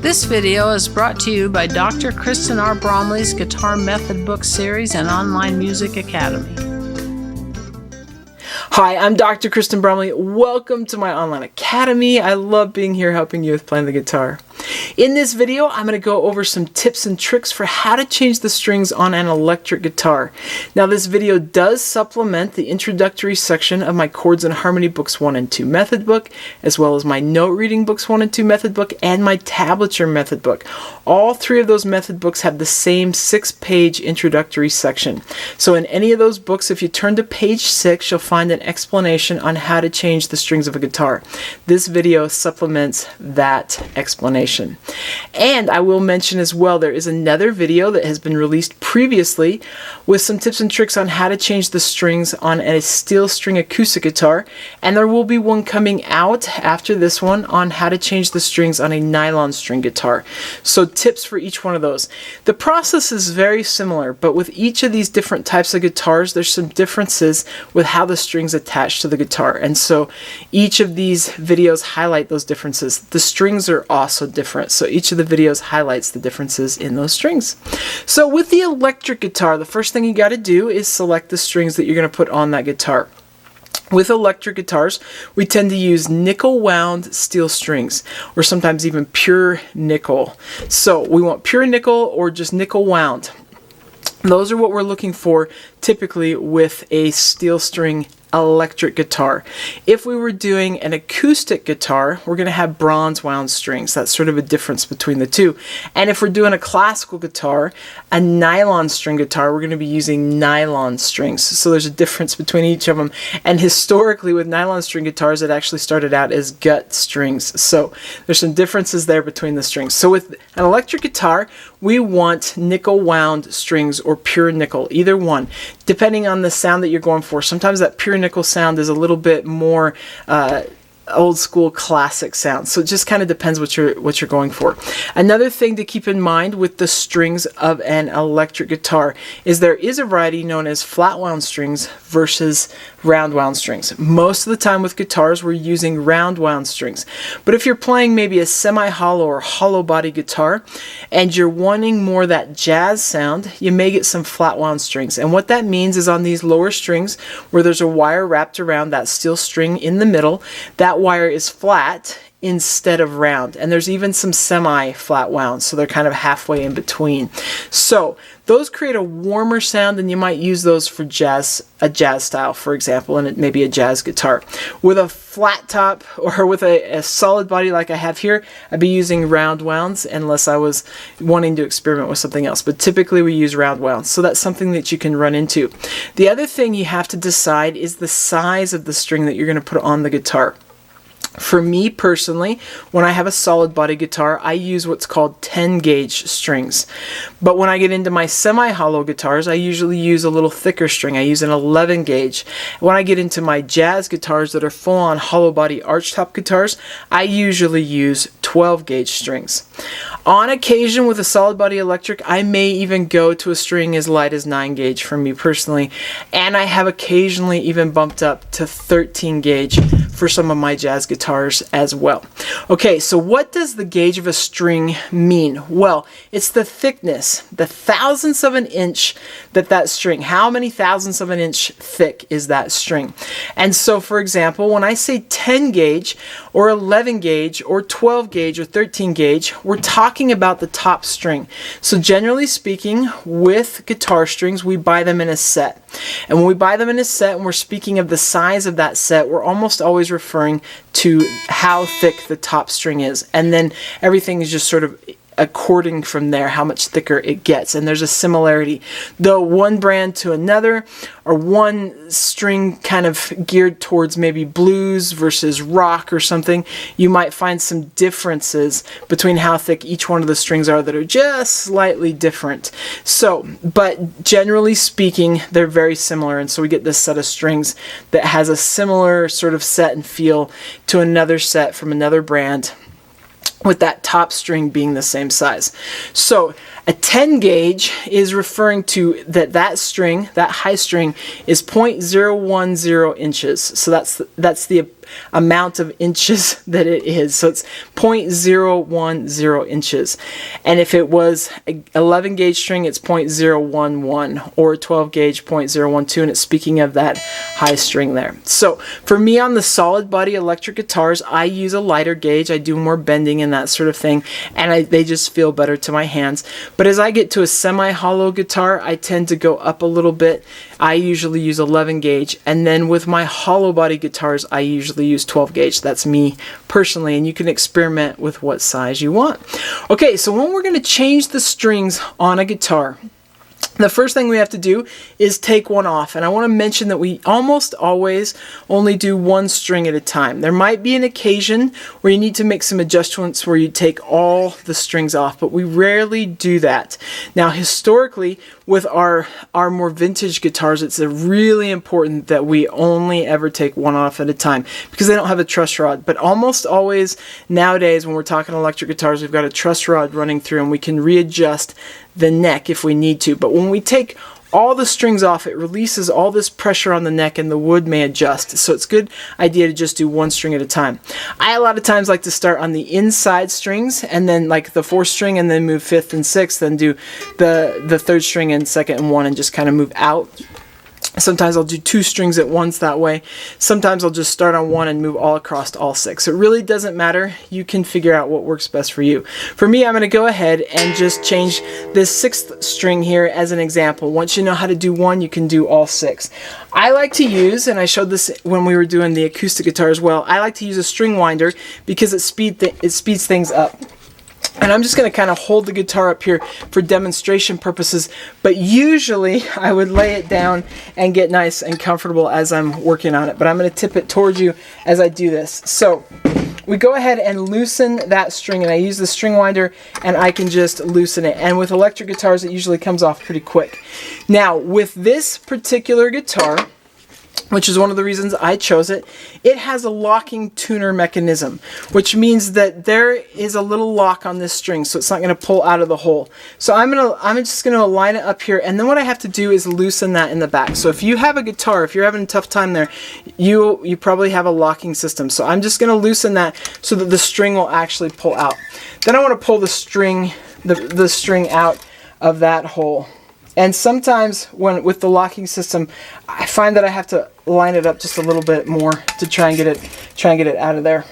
This video is brought to you by Dr. Kristen R. Bromley's Guitar Method Book Series and Online Music Academy. Hi, I'm Dr. Kristen Bromley. Welcome to my online academy. I love being here helping you with playing the guitar. In this video, I'm going to go over some tips and tricks for how to change the strings on an electric guitar. Now, this video does supplement the introductory section of my Chords and Harmony Books 1 and 2 Method Book, as well as my Note Reading Books 1 and 2 Method Book, and my Tablature Method Book. All three of those method books have the same 6-page introductory section. So in any of those books, if you turn to page 6, you'll find an explanation on how to change the strings of a guitar. This video supplements that explanation. And I will mention as well, there is another video that has been released previously with some tips and tricks on how to change the strings on a steel string acoustic guitar, and there will be one coming out after this one on how to change the strings on a nylon string guitar. So tips for each one of those. The process is very similar, but with each of these different types of guitars, there's some differences with how the strings attach to the guitar, and so each of these videos highlight those differences. The strings are also different, so each of the videos highlights the differences in those strings. So with the electric guitar, the first thing you got to do is select the strings that you're going to put on that guitar. With electric guitars, we tend to use nickel wound steel strings, or sometimes even pure nickel. So we want pure nickel or just nickel wound. Those are what we're looking for typically with a steel string electric guitar. If we were doing an acoustic guitar, we're going to have bronze wound strings. That's sort of a difference between the two. And if we're doing a classical guitar, a nylon string guitar, we're going to be using nylon strings. So there's a difference between each of them. And historically with nylon string guitars, it actually started out as gut strings. So there's some differences there between the strings. So with an electric guitar, we want nickel wound strings or pure nickel, either one, depending on the sound that you're going for. Sometimes that pure nickel sound is a little bit more old school classic sound, so it just kind of depends what you're going for. Another thing to keep in mind with the strings of an electric guitar is there is a variety known as flat wound strings versus round wound strings. Most of the time with guitars we're using round wound strings, but if you're playing maybe a semi-hollow or hollow body guitar and you're wanting more that jazz sound, you may get some flat wound strings. And what that means is on these lower strings where there's a wire wrapped around that steel string in the middle, that wire is flat instead of round, and there's even some semi-flat wound, so they're kind of halfway in between. So those create a warmer sound, and you might use those for jazz, a jazz style, for example, and it may be a jazz guitar. With a flat top or with a solid body like I have here, I'd be using round wounds unless I was wanting to experiment with something else, but typically we use round wounds, so that's something that you can run into. The other thing you have to decide is the size of the string that you're going to put on the guitar. For me personally, when I have a solid body guitar, I use what's called 10 gauge strings. But when I get into my semi-hollow guitars, I usually use a little thicker string. I use an 11 gauge. When I get into my jazz guitars that are full-on hollow body archtop guitars, I usually use 12 gauge strings. On occasion with a solid body electric, I may even go to a string as light as 9 gauge for me personally, and I have occasionally even bumped up to 13 gauge for some of my jazz guitars as well. Okay, so what does the gauge of a string mean? Well, it's the thickness, the thousandths of an inch that string, how many thousandths of an inch thick is that string? And so for example, when I say 10 gauge or 11 gauge or 12 gauge or 13 gauge, we're talking about the top string. So generally speaking, with guitar strings, we buy them in a set. And when we buy them in a set and we're speaking of the size of that set, we're almost always referring to how thick the top string is. And then everything is just sort of according from there how much thicker it gets, and there's a similarity, though one brand to another or one string kind of geared towards maybe blues versus rock or something, you might find some differences between how thick each one of the strings are that are just slightly different. So but generally speaking, they're very similar, and so we get this set of strings that has a similar sort of set and feel to another set from another brand, with that top string being the same size. So a 10 gauge is referring to that string, that high string, is 0.010 inches. So that's the amount of inches that it is. So it's 0.010 inches. And if it was an 11 gauge string, it's 0.011, or 12 gauge 0.012, and it's speaking of that high string there. So for me on the solid body electric guitars, I use a lighter gauge. I do more bending and that sort of thing, and they just feel better to my hands. But as I get to a semi-hollow guitar, I tend to go up a little bit. I usually use 11 gauge, and then with my hollow body guitars, I usually use 12 gauge. That's me personally, and you can experiment with what size you want. Okay, so when we're going to change the strings on a guitar, the first thing we have to do is take one off, and I want to mention that we almost always only do one string at a time. There might be an occasion where you need to make some adjustments where you take all the strings off, but we rarely do that. Now historically, with our more vintage guitars, it's really important that we only ever take one off at a time because they don't have a truss rod. But almost always nowadays when we're talking electric guitars, we've got a truss rod running through, and we can readjust the neck if we need to. But when we take all the strings off, it releases all this pressure on the neck and the wood may adjust. So it's a good idea to just do one string at a time. I a lot of times like to start on the inside strings and then like the 4th string, and then move 5th and 6th, then do the 3rd string and 2nd and 1, and just kind of move out. Sometimes I'll do 2 strings at once that way. Sometimes I'll just start on 1 and move all across all 6. It really doesn't matter. You can figure out what works best for you. For me, I'm going to go ahead and just change this 6th string here as an example. Once you know how to do 1, you can do all 6. I like to use, and I showed this when we were doing the acoustic guitar as well, I like to use a string winder because it speeds things up. And I'm just going to kind of hold the guitar up here for demonstration purposes, but usually I would lay it down and get nice and comfortable as I'm working on it. But I'm going to tip it towards you as I do this. So we go ahead and loosen that string, and I use the string winder and I can just loosen it. And with electric guitars, it usually comes off pretty quick. Now with this particular guitar, which is one of the reasons I chose it, it has a locking tuner mechanism, which means that there is a little lock on this string, so it's not going to pull out of the hole. So I'm just going to align it up here, and then what I have to do is loosen that in the back. So if you have a guitar, if you're having a tough time there, you probably have a locking system. So I'm just going to loosen that so that the string will actually pull out. Then I want to pull the string out of that hole. And sometimes with the locking system, I find that I have to line it up just a little bit more to try and get it out of there.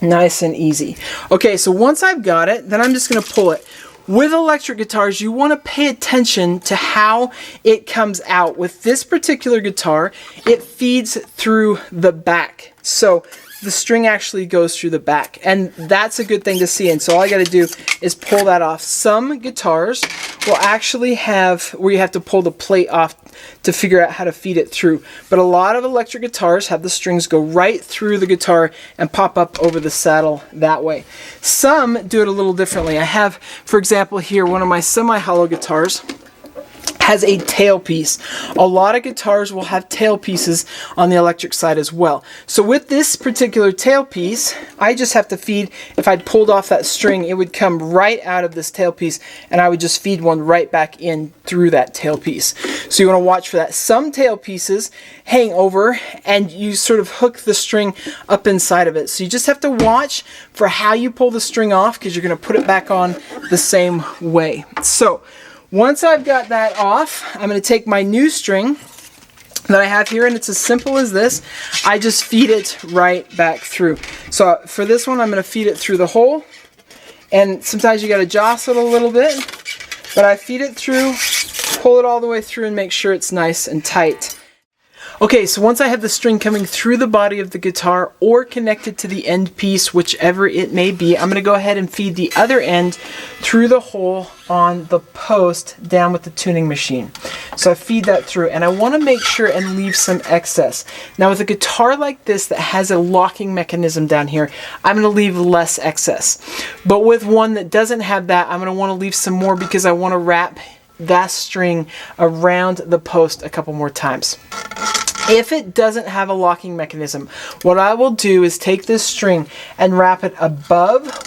Nice and easy. Okay, so once I've got it, then I'm just going to pull it. With electric guitars, you want to pay attention to how it comes out. With this particular guitar, it feeds through the back. So the string actually goes through the back, and that's a good thing to see. And so all I got to do is pull that off. Some guitars will actually have where you have to pull the plate off to figure out how to feed it through, but a lot of electric guitars have the strings go right through the guitar and pop up over the saddle that way. Some do it a little differently. I have, for example, here one of my semi-hollow guitars has a tailpiece. A lot of guitars will have tailpieces on the electric side as well. So with this particular tailpiece, I just have to feed, if I'd pulled off that string, it would come right out of this tailpiece, and I would just feed one right back in through that tailpiece. So you want to watch for that. Some tailpieces hang over and you sort of hook the string up inside of it. So you just have to watch for how you pull the string off, because you're going to put it back on the same way. So once I've got that off, I'm going to take my new string that I have here, and it's as simple as this. I just feed it right back through. So for this one, I'm going to feed it through the hole, and sometimes you got to jostle it a little bit, but I feed it through, pull it all the way through, and make sure it's nice and tight. Okay, so once I have the string coming through the body of the guitar or connected to the end piece, whichever it may be, I'm going to go ahead and feed the other end through the hole on the post down with the tuning machine. So I feed that through, and I want to make sure and leave some excess. Now with a guitar like this that has a locking mechanism down here, I'm going to leave less excess. But with one that doesn't have that, I'm going to want to leave some more, because I want to wrap that string around the post a couple more times. If it doesn't have a locking mechanism, what I will do is take this string and wrap it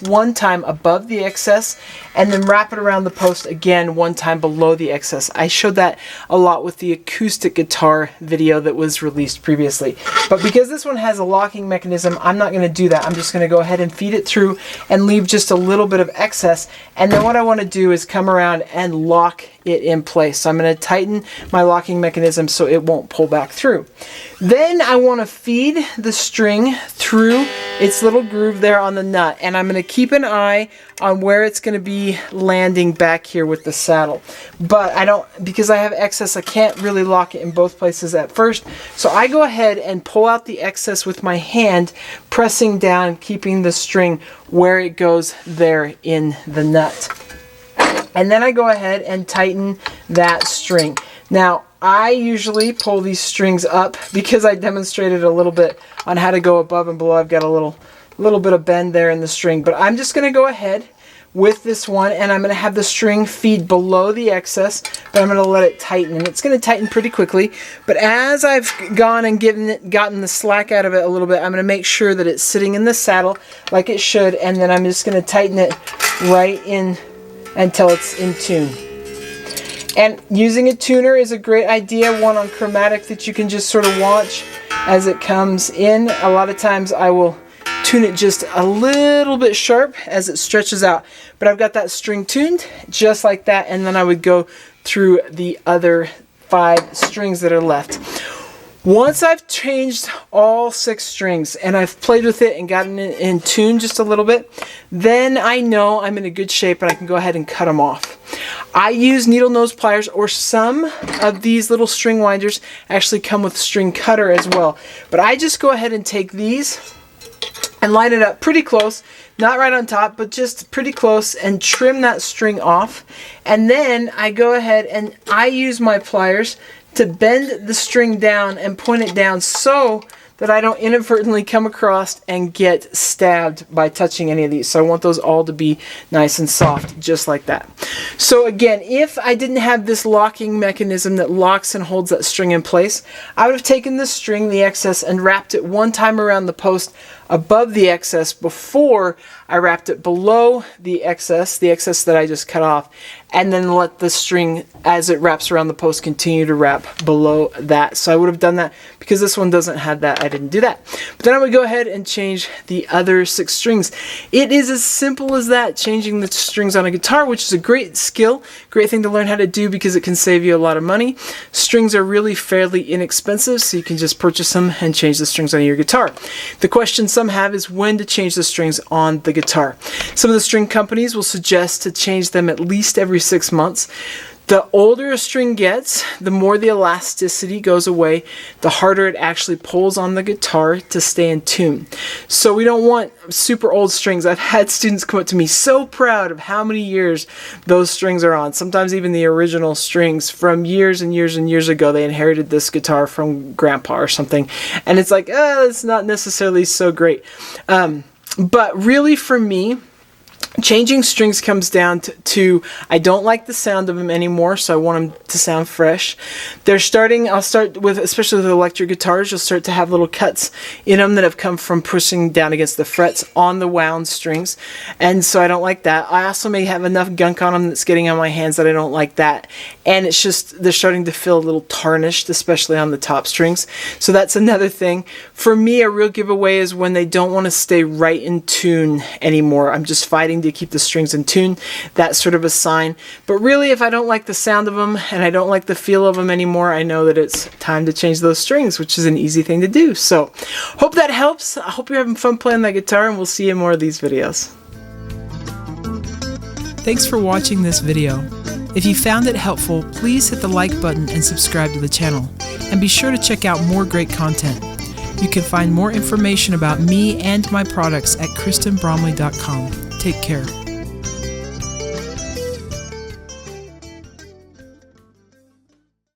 one time above the excess, and then wrap it around the post again one time below the excess. I showed that a lot with the acoustic guitar video that was released previously. But because this one has a locking mechanism, I'm not going to do that. I'm just going to go ahead and feed it through and leave just a little bit of excess. And then what I want to do is come around and lock it in place. So I'm going to tighten my locking mechanism so it won't pull back through. Then I want to feed the string through its little groove there on the nut, and I'm going to keep an eye on where it's going to be landing back here with the saddle. But because I have excess, I can't really lock it in both places at first. So I go ahead and pull out the excess with my hand, pressing down, keeping the string where it goes there in the nut. And then I go ahead and tighten that string. Now, I usually pull these strings up because I demonstrated a little bit on how to go above and below. I've got a little bit of bend there in the string, but I'm just going to go ahead with this one, and I'm going to have the string feed below the excess, but I'm going to let it tighten, and it's going to tighten pretty quickly. But as I've gone and gotten the slack out of it a little bit, I'm going to make sure that it's sitting in the saddle like it should, and then I'm just going to tighten it right in until it's in tune. And using a tuner is a great idea, one on chromatic that you can just sort of watch as it comes in. A lot of times I will tune it just a little bit sharp as it stretches out. But I've got that string tuned just like that, and then I would go through the other 5 strings that are left. Once I've changed all 6 strings and I've played with it and gotten it in tune just a little bit, then I know I'm in a good shape and I can go ahead and cut them off. I use needle nose pliers, or some of these little string winders actually come with string cutter as well. But I just go ahead and take these and line it up pretty close, not right on top, but just pretty close, and trim that string off. And then I go ahead and I use my pliers to bend the string down and point it down so that I don't inadvertently come across and get stabbed by touching any of these. So I want those all to be nice and soft, just like that. So again, if I didn't have this locking mechanism that locks and holds that string in place, I would have taken this string, the excess, and wrapped it one time around the post above the excess before I wrapped it below the excess that I just cut off, and then let the string, as it wraps around the post, continue to wrap below that. So I would have done that. Because this one doesn't have that, I didn't do that. But then I would go ahead and change the other 6 strings. It is as simple as that, changing the strings on a guitar, which is a great skill, great thing to learn how to do because it can save you a lot of money. Strings are really fairly inexpensive, so you can just purchase them and change the strings on your guitar. The question some have is when to change the strings on the guitar. Some of the string companies will suggest to change them at least every 6 months. The older a string gets, the more the elasticity goes away, the harder it actually pulls on the guitar to stay in tune. So we don't want super old strings. I've had students come up to me so proud of how many years those strings are on. Sometimes even the original strings from years and years and years ago. They inherited this guitar from grandpa or something. And it's like, it's not necessarily so great. But really for me, changing strings comes down to I don't like the sound of them anymore, so I want them to sound fresh. I'll start with, especially with electric guitars, you'll start to have little cuts in them that have come from pushing down against the frets on the wound strings, and so I don't like that. I also may have enough gunk on them that's getting on my hands that I don't like that, and it's just they're starting to feel a little tarnished, especially on the top strings. So that's another thing. For me, a real giveaway is when they don't want to stay right in tune anymore. I'm just fighting to keep the strings in tune. That's sort of a sign. But really, if I don't like the sound of them and I don't like the feel of them anymore, I know that it's time to change those strings, which is an easy thing to do. So hope that helps. I hope you're having fun playing that guitar, and we'll see you in more of these videos. Thanks for watching this video. If you found it helpful, please hit the like button and subscribe to the channel. And be sure to check out more great content. You can find more information about me and my products at KristenBromley.com. Take care.